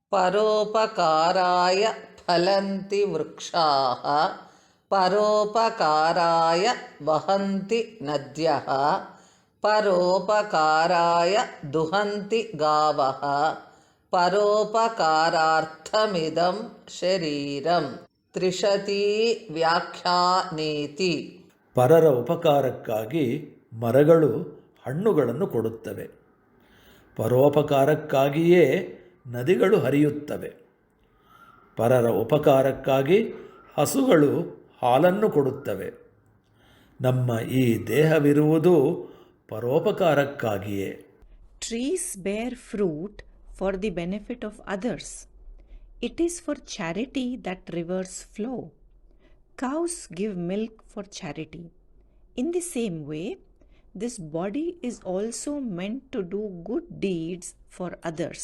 ಪರೋಪಕಾರಾಯ ಫಲಂತಿ ವೃಕ್ಷಾಃ ಪರೋಪಕಾರಾಯ ವಹಂತಿ ನದ್ಯಃ ಪರೋಪಕಾರಾಯ ದುಹಂತಿ ಗಾವಃ ಪರೋಪಕಾರಾರ್ಥಮಿದಂ ಶರೀರಂ ತ್ರಿಶತೀ ವ್ಯಾಖ್ಯಾನೇತಿ. ಪರರ ಉಪಕಾರಕ್ಕಾಗಿ ಮರಗಳು ಹಣ್ಣುಗಳನ್ನು ಕೊಡುತ್ತವೆ. ಪರೋಪಕಾರಕ್ಕಾಗಿಯೇ ನದಿಗಳು ಹರಿಯುತ್ತವೆ. ಪರರ ಉಪಕಾರಕ್ಕಾಗಿ ಹಸುಗಳು ಹಾಲನ್ನು ಕೊಡುತ್ತವೆ. ನಮ್ಮ ಈ ದೇಹವಿರುವುದು ಪರೋಪಕಾರಕ್ಕಾಗಿಯೇ. Trees bear fruit for the benefit of others. It is for charity that rivers flow. Cows give milk for charity. In the same way, this body is also meant to do good deeds for others.